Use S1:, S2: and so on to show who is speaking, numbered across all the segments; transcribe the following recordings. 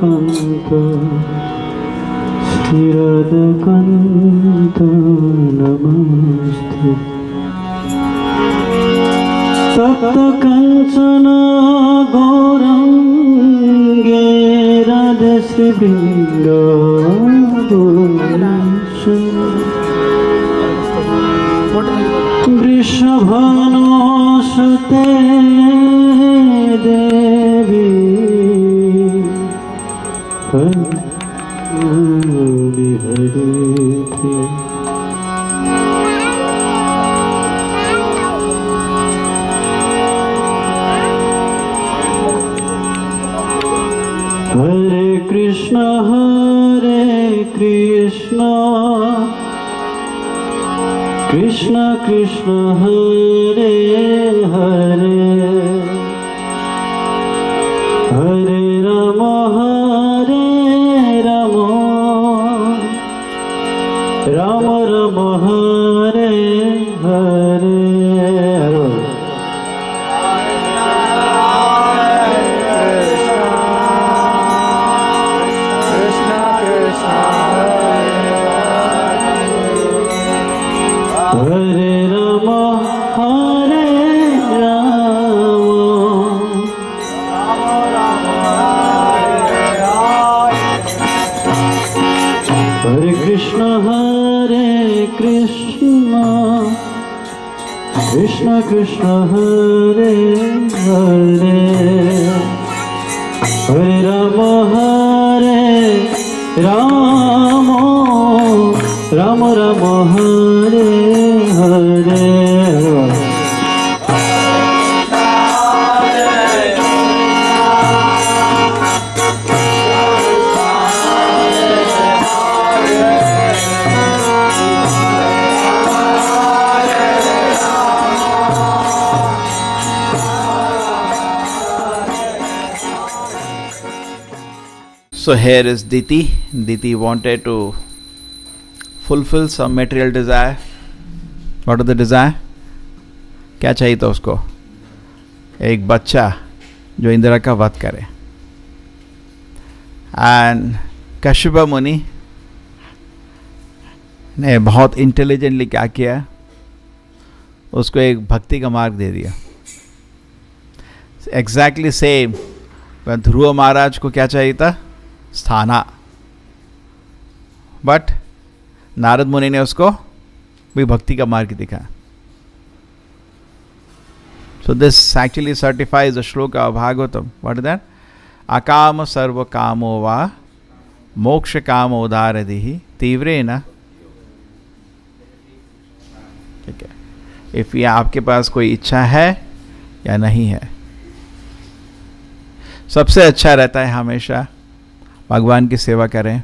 S1: कांत स्थिरदकांत नमस्ते तप्त कंचन गौरांगे राधे श्री वृषभानुसुते देवी विहरति हरे कृष्ण कृष्ण कृष्ण हरे हरे हरे राम राम राम हरे हरे हरे राम हरे Krishna Krishna Krishna Hare Hare Hare Ram Ram Ram Hare Hare
S2: So here is Diti. Diti wanted to fulfill some material desire. What is the desire? क्या चाहिए था उसको? एक बच्चा जो इंदिरा का वध करे. And कश्यप मुनि ने बहुत इंटेलिजेंटली क्या किया? उसको एक भक्ति का मार्ग दे दिया. Exactly same. ध्रुव महाराज को क्या चाहिए था? स्थाना. बट नारद मुनि ने उसको भी भक्ति का मार्ग दिखाया. So this actually certifies the shloka of Bhagavatam. What is that? अकाम सर्व कामो वा मोक्ष कामो उदारदिहि तीव्रेन. ठीक है. इफ ये आपके पास कोई इच्छा है या नहीं है, सबसे अच्छा रहता है हमेशा भगवान की सेवा करें,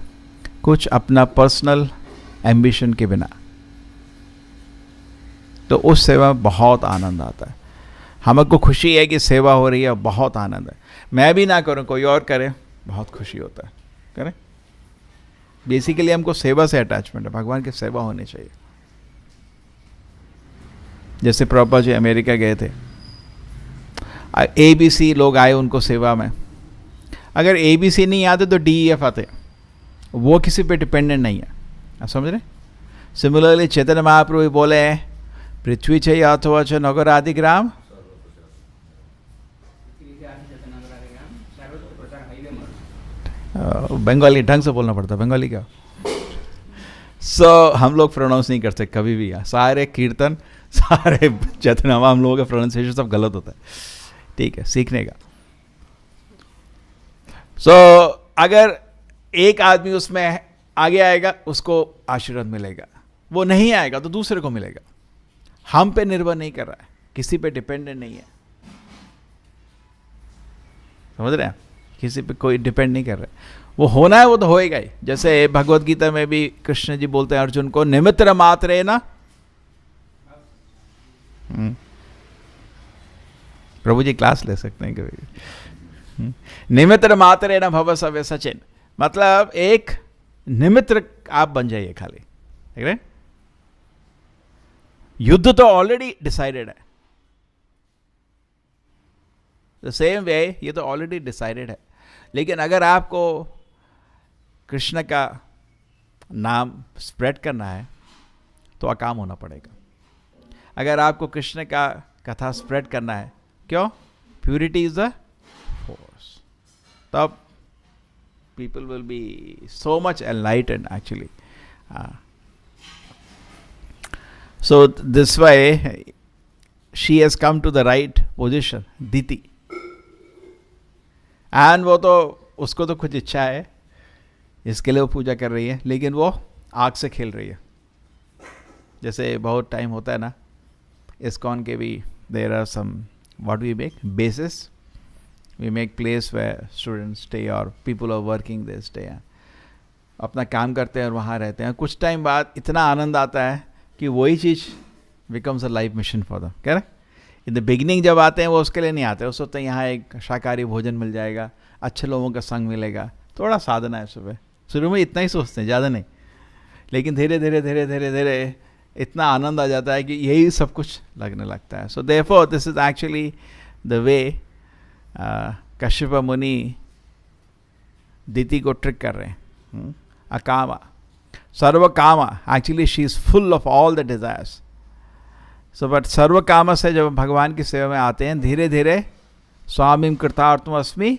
S2: कुछ अपना पर्सनल एम्बिशन के बिना. तो उस सेवा में बहुत आनंद आता है. हमको खुशी है कि सेवा हो रही है, बहुत आनंद है. मैं भी ना करूं, कोई और करे, बहुत खुशी होता है. करें. बेसिकली हमको सेवा से अटैचमेंट है. भगवान की सेवा होनी चाहिए. जैसे प्रभुपाद जी अमेरिका गए थे, ABC लोग आए उनको सेवा में. अगर ABC नहीं आते तो DEF आते. वो किसी पे डिपेंडेंट नहीं है. आप समझ रहे? सिमिलरली चैतन्य महाप्रभु बोले पृथ्वी चाहिए अथवा च नगर आदि ग्राम. बंगाली ढंग से बोलना पड़ता है. बंगाली क्या? हम लोग प्रोनाउंस नहीं कर सकते कभी भी. सारे कीर्तन, सारे चैतन्य हम लोगों का प्रोनाउंसिएशन सब गलत होता है. ठीक है, सीखने का. अगर एक आदमी उसमें आगे आएगा उसको आशीर्वाद मिलेगा, वो नहीं आएगा तो दूसरे को मिलेगा. हम पे निर्भर नहीं कर रहा है, किसी पे डिपेंडेंट नहीं है. समझ रहे हैं? किसी पे कोई डिपेंड नहीं कर रहा है. वो होना है वो तो होएगा ही. जैसे भगवत गीता में भी कृष्ण जी बोलते हैं अर्जुन को, निमित्र मात्र ना. प्रभु जी क्लास ले सकते हैं कभी. निमित्र मात्र न भव सव्य सचिन. मतलब एक निमित्र आप बन जाइए खाली. ठीक है? युद्ध तो ऑलरेडी डिसाइडेड है. द सेम वे ये तो ऑलरेडी डिसाइडेड है. लेकिन अगर आपको कृष्ण का नाम स्प्रेड करना है तो अकाम होना पड़ेगा। अगर आपको कृष्ण का कथा स्प्रेड करना है, क्यों? प्यूरिटी इज द फोर्स, तब people will be so much enlightened actually. So this way she has come to the right position, Diti. And वो तो उसको तो कुछ इच्छा है, इसके लिए वो पूजा कर रही है, लेकिन वो आग से खेल रही है। जैसे बहुत टाइम होता है ना, ISKCON के भी there are some what we make bases. We make place where students stay or people are working they stay. अपना काम करते हैं और वहाँ रहते हैं। कुछ टाइम बाद इतना आनंद आता है कि वही चीज़ becomes a life mission for them. कह रहे? इन द बिगिनिंग जब आते हैं वो उसके लिए नहीं आते, वो सोचते हैं यहाँ एक शाकाहारी भोजन मिल जाएगा, अच्छे लोगों का संग मिलेगा, थोड़ा साधना है सुबह। शुरू में इतना ही सोचते हैं, ज़्यादा नहीं, लेकिन धीरे धीरे धीरे धीरे धीरे इतना आनंद आ जाता है कि यही सब कुछ लगने लगता है। So therefore this is actually the way Kashyap Muni Diti को ट्रिक कर रहे हैं। अकामा सर्व कामा, actually she is full of all the desires. So but सर्व कामा से जब भगवान की सेवा में आते हैं, धीरे धीरे स्वामी कृतार्थम अस्मि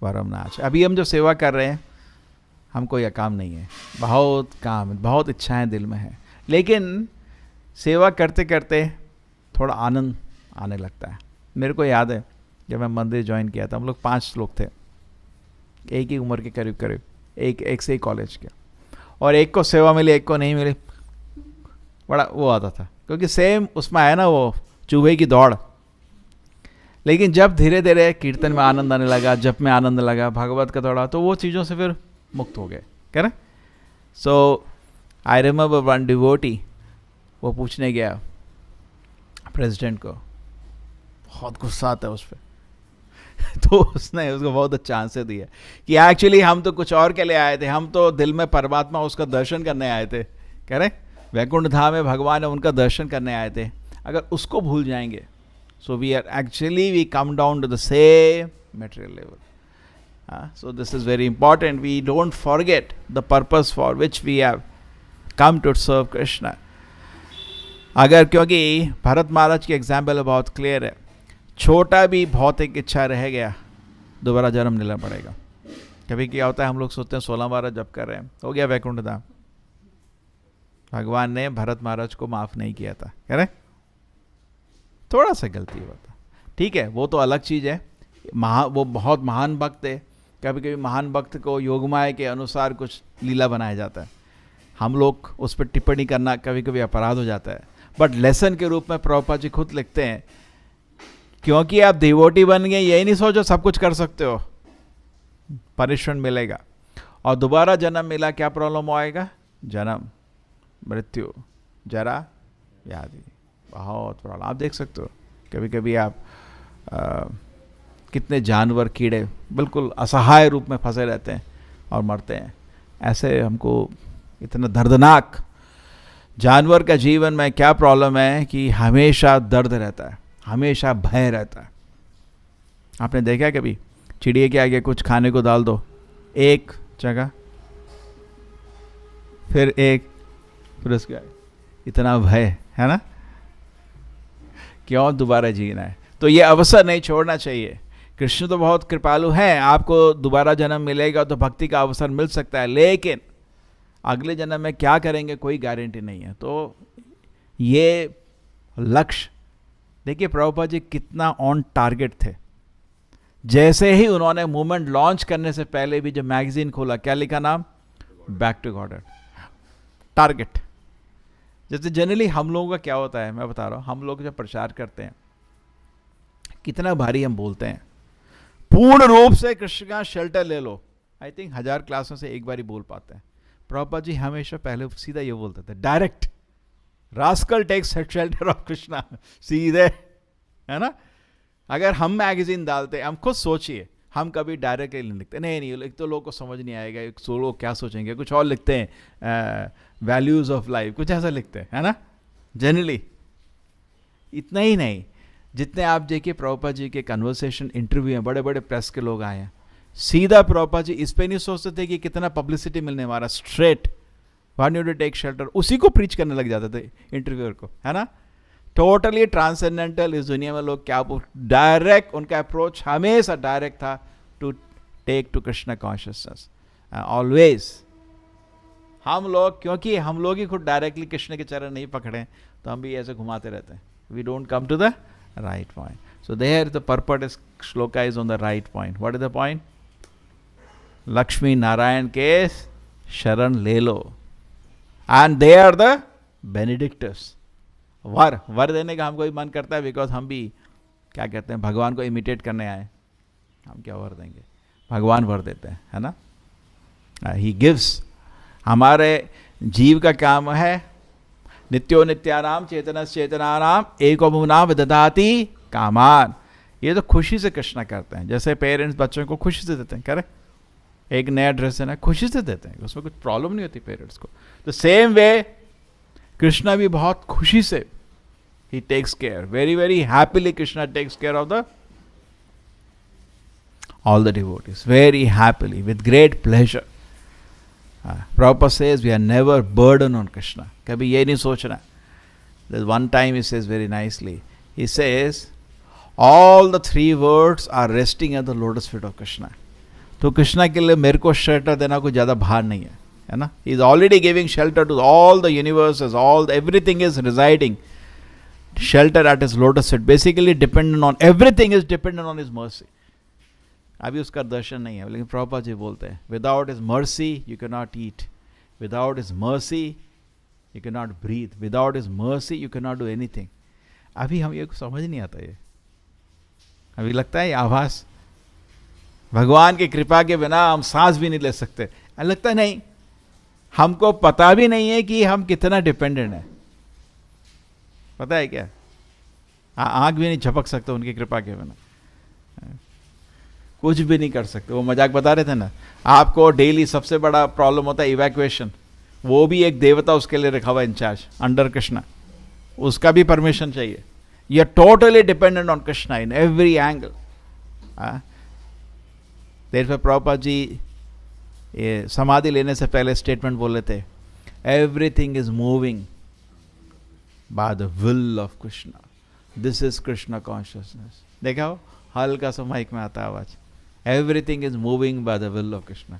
S2: परम नाच। अभी हम जो सेवा कर रहे हैं हमको यह काम नहीं है, बहुत काम, बहुत इच्छाएं दिल में है, लेकिन सेवा करते करते थोड़ा आनंद आने लगता है। मेरे को याद है जब मैं मंदिर ज्वाइन किया था, हम लोग 5 लोग थे, एक ही उम्र के करीब करीब, एक से ही कॉलेज के, और एक को सेवा मिली एक को नहीं मिली, बड़ा वो आता था, क्योंकि सेम उसमें आया ना वो चूहे की दौड़। लेकिन जब धीरे धीरे कीर्तन में आनंद आने लगा, जप में आनंद लगा, भागवत का थोड़ा, तो वो चीज़ों से फिर मुक्त हो गए, कह रहे। सो आई रिमेंबर वन डिवोटी, वो पूछने गया प्रेसिडेंट को, बहुत गुस्सा आता है उस पर तो उसने उसको बहुत अच्छा आंसर दिया कि एक्चुअली हम तो कुछ और के लिए आए थे, हम तो दिल में परमात्मा उसका दर्शन करने आए थे, कह रहे वैकुंठ धाम में भगवान है, उनका दर्शन करने आए थे। अगर उसको भूल जाएंगे, so we are actually we come down to the same material level. So this is very important. We don't forget the purpose for which we have come to serve Krishna. अगर, क्योंकि भरत महाराज की एग्जाम्पल बहुत clear है, छोटा भी भौतिक इच्छा रह गया दोबारा जन्म लेना पड़ेगा। कभी क्या होता है, हम लोग सोचते हैं 16 बार जप कर रहे हैं, हो गया वैकुंठ धाम। भगवान ने भरत महाराज को माफ नहीं किया था, कह रहे थोड़ा सा गलती हुआ था, ठीक है, वो तो अलग चीज़ है। वो बहुत महान भक्त है, कभी कभी महान भक्त को योगमाया के अनुसार कुछ लीला बनाया जाता है, हम लोग उस पर टिप्पणी करना कभी कभी अपराध हो जाता है। बट लेसन के रूप में प्रभुपाद जी खुद लिखते हैं, क्योंकि आप डिवोटी बन गए, यही नहीं सोचो सब कुछ कर सकते हो, पनिशमेंट मिलेगा। और दोबारा जन्म मिला, क्या प्रॉब्लम आएगा? जन्म, मृत्यु, जरा, व्याधि, बहुत प्रॉब्लम। आप देख सकते हो कभी कभी आप कितने जानवर, कीड़े बिल्कुल असहाय रूप में फंसे रहते हैं और मरते हैं। ऐसे हमको इतना दर्दनाक जानवर का जीवन में क्या प्रॉब्लम है कि हमेशा दर्द रहता है, हमेशा भय रहता है। आपने देखा कभी चिड़िया के आगे कुछ खाने को डाल दो, एक जगह फिर एक, फिर उसके आगे, इतना भय है ना, क्यों दोबारा जीना है? तो ये अवसर नहीं छोड़ना चाहिए। कृष्ण तो बहुत कृपालु हैं, आपको दोबारा जन्म मिलेगा तो भक्ति का अवसर मिल सकता है, लेकिन अगले जन्म में क्या करेंगे कोई गारंटी नहीं है। तो ये लक्ष्य देखिए, प्रभुपाद जी कितना ऑन टारगेट थे। जैसे ही उन्होंने मूवमेंट लॉन्च करने से पहले भी जो मैगजीन खोला, क्या लिखा नाम? Back to God. टारगेट। जैसे जनरली हम लोगों का क्या होता है, मैं बता रहा हूँ, हम लोग जब प्रचार करते हैं कितना भारी हम बोलते हैं, पूर्ण रूप से कृष्ण का शेल्टर ले लो। आई थिंक 1000 क्लासों से एक बार ही बोल पाते हैं। प्रभुपाद जी हमेशा पहले सीधा ये बोलते थे, direct, rascal takes shelter of Krishna, सीधे, है ना। अगर हम मैगजीन डालते, हम खुद सोचिए, हम कभी डायरेक्टली नहीं लिखते, नहीं एक तो लोगों को समझ नहीं आएगा, एक सो लोग क्या सोचेंगे, कुछ और लिखते हैं, वैल्यूज ऑफ लाइफ, कुछ ऐसा लिखते हैं, है ना जनरली। इतना ही नहीं, जितने आप देखिए प्रभुपाद जी के कन्वर्सेशन, इंटरव्यू हैं, बड़े बड़े प्रेस के लोग आए हैं, सीधा प्रभुपाद जी इस पे नहीं सोचते थे कि कितना पब्लिसिटी मिलने वाला, straight want you to take shelter, उसी को प्रीच करने लग जाते थे इंटरव्यूअर को, है ना. Totally transcendental. इस दुनिया में लोग क्या डायरेक्ट, उनका अप्रोच हमेशा डायरेक्ट था to take to Krishna consciousness always. हम लोग, क्योंकि हम लोग ही खुद डायरेक्टली कृष्ण के चरण नहीं पकड़े, तो हम भी ऐसे घुमाते रहते हैं. We don't come to the right point. So there the purport is shloka is on the right point. What is the point? Lakshmi Narayan के शरण ले लो, and they are the benedictors. वर देने का हमको भी मन करता है, बिकॉज हम भी क्या कहते हैं, भगवान को इमिटेट करने आए. हम क्या वर देंगे, भगवान वर देते हैं, है ना. He gives. हमारे जीव का काम है नित्यो नित्यानाम चेतनस चेतनानाम एकोमुनाम ददाति कामान. ये तो खुशी से कृष्णा करते हैं. जैसे पेरेंट्स बच्चों को खुशी से देते हैं, करें एक नया ड्रेस है ना, खुशी से देते हैं, उसमें कुछ प्रॉब्लम नहीं होती पेरेंट्स को. तो सेम वे कृष्णा भी बहुत खुशी से he takes care, very very happily Krishna takes care of the all the devotees, very happily, with great pleasure. Prabhupada says we are never burden on Krishna. kabhi ye nahi sochna. There's one time he says very nicely, he says all the three words are resting at the lotus feet of Krishna. तो कृष्णा के लिए मेरे को shelter देना कोई ज़्यादा भार नहीं है ना. He is already giving shelter to all the universes, everything is residing shelter at his lotus feet. Basically dependent on, everything is dependent on his mercy. अभी उसका दर्शन नहीं है, लेकिन प्रभुपाद जी बोलते हैं without his mercy you cannot eat, without his mercy you cannot breathe, without his mercy you cannot do anything. अभी हम ये समझ नहीं आता. ये अभी लगता है आभास, भगवान की कृपा के बिना हम सांस भी नहीं ले सकते. लगता है नहीं, हमको पता भी नहीं है कि हम कितना डिपेंडेंट है. पता है क्या, आंख भी नहीं झपक सकते उनकी कृपा के बिना, कुछ भी नहीं कर सकते. वो मजाक बता रहे थे ना, आपको डेली सबसे बड़ा प्रॉब्लम होता है इवैक्यूएशन. वो भी एक देवता उसके लिए रखा हुआ इंचार्ज अंडर कृष्णा, उसका भी परमिशन चाहिए. You are totally dependent on Krishna in every angle. There Prabhupada ji ये समाधि लेने से पहले स्टेटमेंट बोले थे, everything is moving by the will of Krishna. This is Krishna consciousness. देखा हो, हल्का सा माइक में आता है आवाज. Everything is moving by the will of Krishna.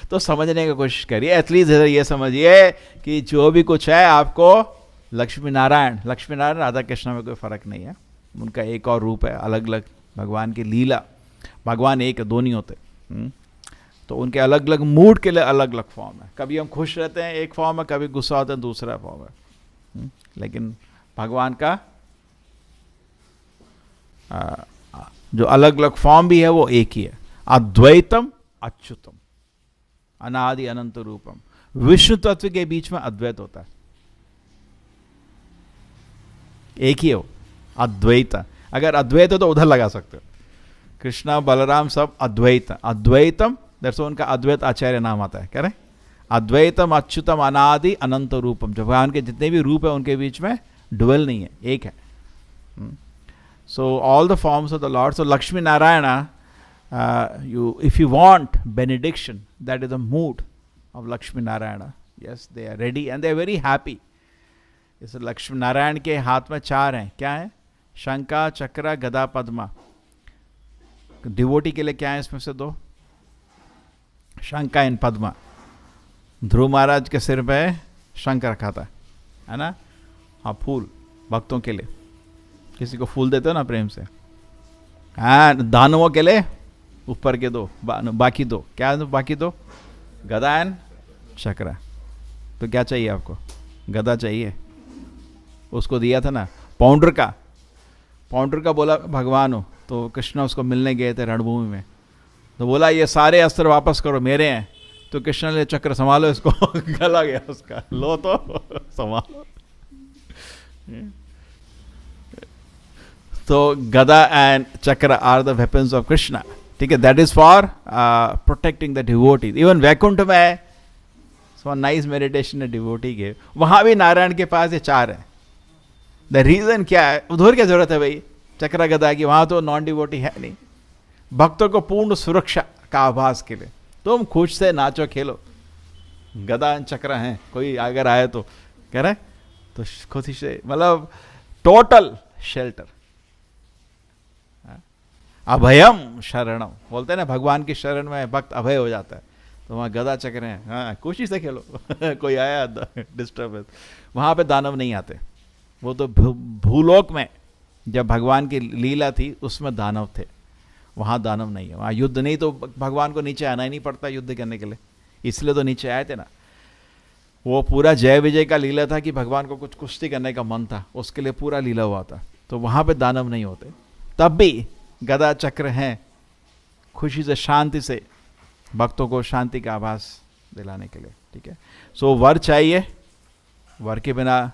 S2: तो समझने की कोशिश करिए, एटलीस्ट ये समझिए कि जो भी कुछ है आपको लक्ष्मी नारायण राधा कृष्ण में कोई फर्क नहीं है. उनका एक और रूप है, अलग अलग भगवान की लीला. भगवान एक दो नहीं होते. तो उनके अलग अलग मूड के लिए अलग अलग फॉर्म है. कभी हम खुश रहते हैं एक फॉर्म है, कभी गुस्सा होते हैं दूसरा फॉर्म है. लेकिन भगवान का जो अलग अलग फॉर्म भी है वो एक ही है. अद्वैतम अच्युतम अनादि अनंत रूपम. विष्णु तत्व के बीच में अद्वैत होता है, एक ही हो अद्वैत. अगर अद्वैत हो तो उधर लगा सकते हो. कृष्णा बलराम सब अद्वैत, अद्वैतम, दरअसल उनका अद्वैत आचार्य नाम आता है. कह रहे अद्वैतम अच्युतम अनादि अनंत रूपम. जब भगवान के जितने भी रूप है उनके बीच में डुअल नहीं है, एक है. So all the forms of the Lord. So Lakshmi Narayan, you if you want benediction, that is the mood of Lakshmi Narayana. Yes, they are ready and they are very happy. इस लक्ष्मी नारायण के हाथ में चार हैं. क्या है? शंका, चक्र, गदा, पद्मा. डिवोटी के लिए क्या है इसमें से दो? शंका एंड पद्मा. ध्रुव महाराज के सिर पे शंख रखा था, है ना. हाँ, फूल भक्तों के लिए. किसी को फूल देते हो ना प्रेम से. हाँ, दानवों के लिए ऊपर के दो, बाकी दो. क्या दो बाकी दो? गदा एंड चक्र. तो क्या चाहिए आपको? गदा चाहिए. उसको दिया था ना पाउंडर का बोला भगवान हो. तो कृष्ण उसको मिलने गए थे रणभूमि में. तो बोला ये सारे अस्त्र वापस करो, मेरे हैं. तो कृष्ण ने चक्र संभालो इसको. गला गया उसका. लो तो संभालो. तो gada and chakra are the weapons of Krishna. ठीक है, that is for protecting the devotees. Even Vaikuntha में नाइस मेडिटेशन डिवोटी के, वहां भी नारायण के पास ये चार है. द रीजन क्या है? उधर क्या जरूरत है भाई चक्र गदा की? वहां तो नॉन डिवोटी है नहीं. भक्तों को पूर्ण सुरक्षा का आभास के लिए। तुम खुश से नाचो खेलो, गदा चक्र हैं, कोई अगर आए तो कह रहे तो खुशी से, मतलब टोटल शेल्टर। अभयम शरणम बोलते हैं ना, भगवान की शरण में भक्त अभय हो जाता है। तो वहाँ गदा चक्र हैं, हाँ खुशी से खेलो कोई आया डिस्टर्ब, वहाँ पे दानव नहीं आते। वो तो भूलोक में जब भगवान की लीला थी उसमें दानव थे, वहाँ दानव नहीं है। वहाँ युद्ध नहीं, तो भगवान को नीचे आना ही नहीं पड़ता युद्ध करने के लिए, इसलिए तो नीचे आए थे ना। वो पूरा जय विजय का लीला था कि भगवान को कुछ कुश्ती करने का मन था, उसके लिए पूरा लीला हुआ था। तो वहाँ पे दानव नहीं होते, तब भी गदा चक्र हैं, खुशी से शांति से भक्तों को शांति का आभास दिलाने के लिए। ठीक है, सो वर चाहिए, वर के बिना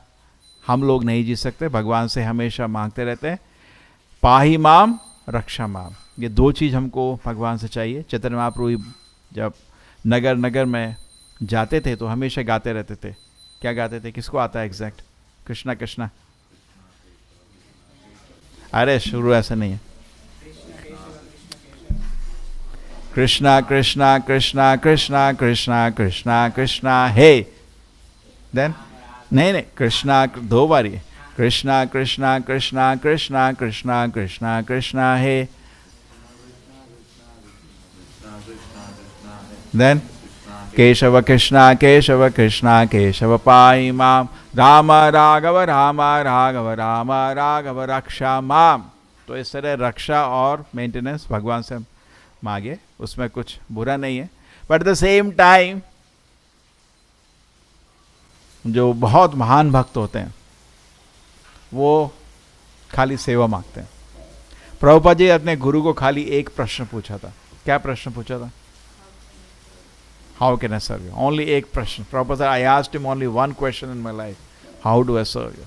S2: हम लोग नहीं जी सकते, भगवान से हमेशा मांगते रहते हैं। पाही माम रक्षा माम, ये दो चीज़ हमको भगवान से चाहिए। चैतन्य महाप्रभु जब नगर नगर में जाते थे तो हमेशा गाते रहते थे। क्या गाते थे, किसको आता है एग्जैक्ट? कृष्णा कृष्णा, अरे शुरू ऐसा नहीं है। कृष्णा कृष्णा कृष्णा कृष्णा कृष्णा कृष्णा कृष्णा हे, देन नहीं कृष्णा दो बारी, कृष्णा कृष्णा कृष्णा कृष्णा कृष्णा कृष्णा कृष्णा हे, देन केशव कृष्णा केशव कृष्णा केशव पाहि माम, राम राघव राम राघव राम राघव रक्षा माम। तो इस तरह रक्षा और मेंटेनेंस भगवान से मांगे, उसमें कुछ बुरा नहीं है। But at the same time जो बहुत महान भक्त होते हैं वो खाली सेवा मांगते हैं। प्रभुपाद जी अपने गुरु को खाली एक प्रश्न पूछा था। क्या प्रश्न पूछा था? How can I serve you? Only एक प्रश्न। Prabhupada I asked him only one question in my life, how do I serve you?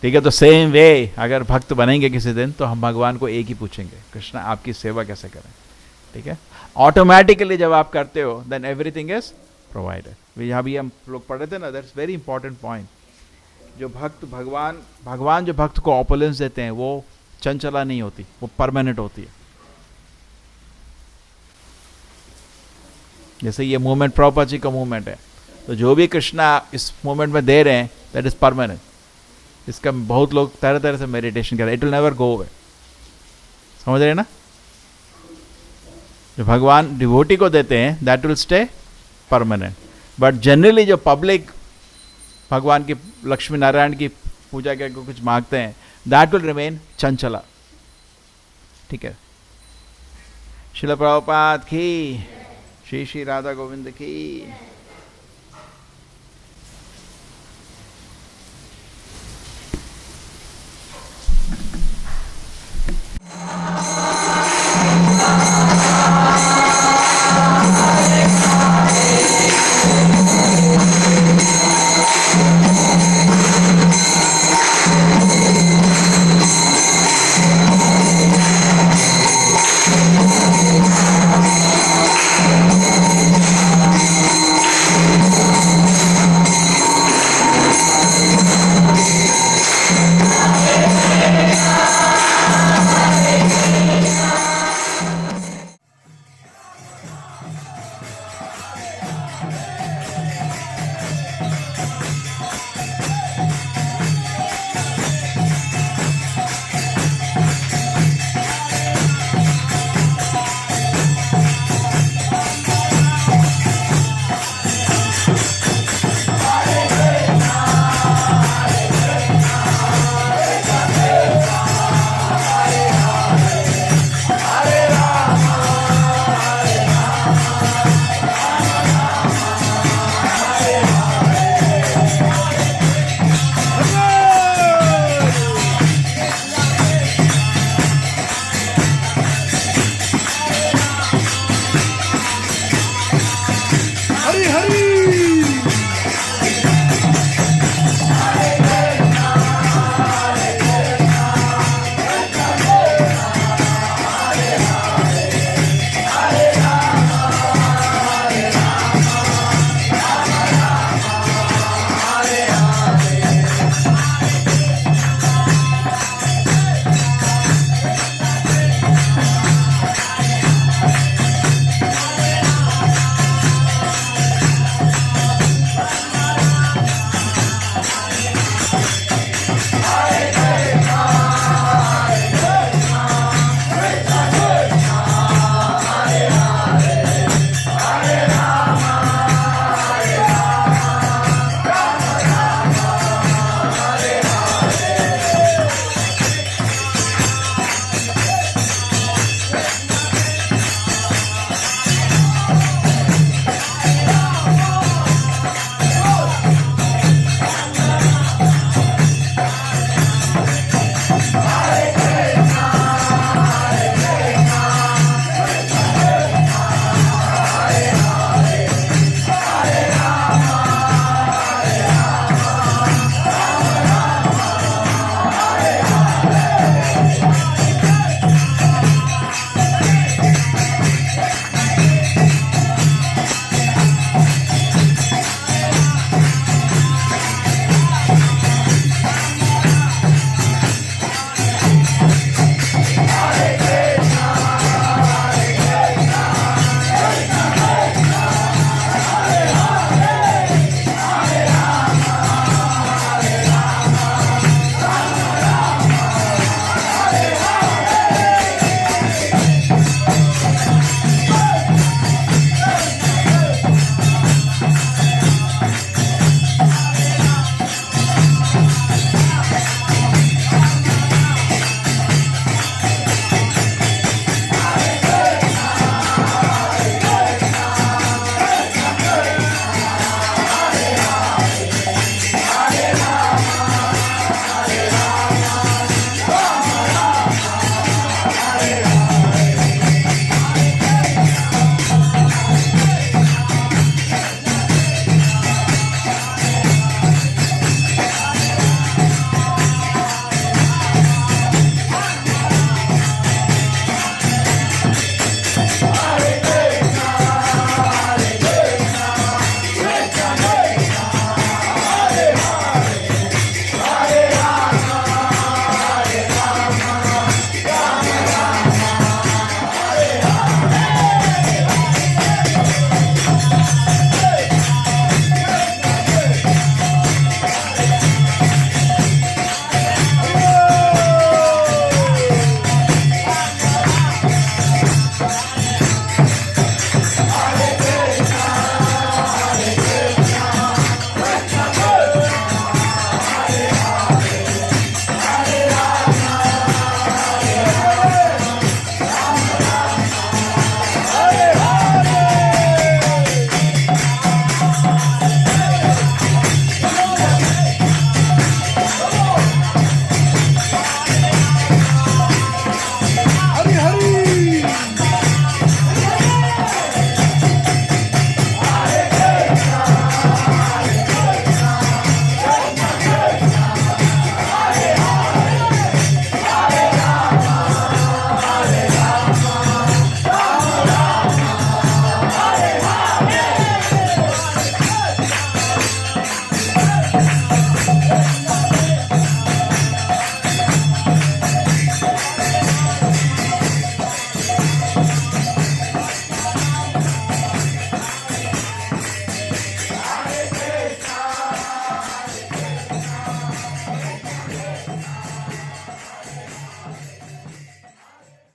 S2: ठीक है, तो सेम वे अगर भक्त बनेंगे किसी दिन तो हम भगवान को एक ही पूछेंगे, कृष्णा आपकी सेवा कैसे करें? ठीक है, ऑटोमेटिकली जब आप करते हो देन एवरीथिंग इज प्रोवाइडेड। यहाँ भी हम लोग पढ़े थे ना, दैट्स वेरी इंपॉर्टेंट पॉइंट। जो भक्त भगवान जो भक्त को ऑपुलेंस देते हैं वो चंचला नहीं होती, वो परमानेंट होती है। जैसे ये मूवमेंट प्रभुपाद जी का मूवमेंट है, तो जो भी कृष्णा इस मूवमेंट में दे रहे हैं दैट इज परमानेंट। इसका बहुत लोग तरह तरह से मेडिटेशन कर रहे हैं, it will never go away. समझ रहे हैं ना? जो भगवान डिवोटी को देते हैं that will stay permanent, but generally जो पब्लिक भगवान की लक्ष्मी नारायण की पूजा के कुछ मांगते हैं दैट विल रिमेन चंचला। ठीक है, श्रील प्रभुपाद की, श्री श्री राधा गोविंद की।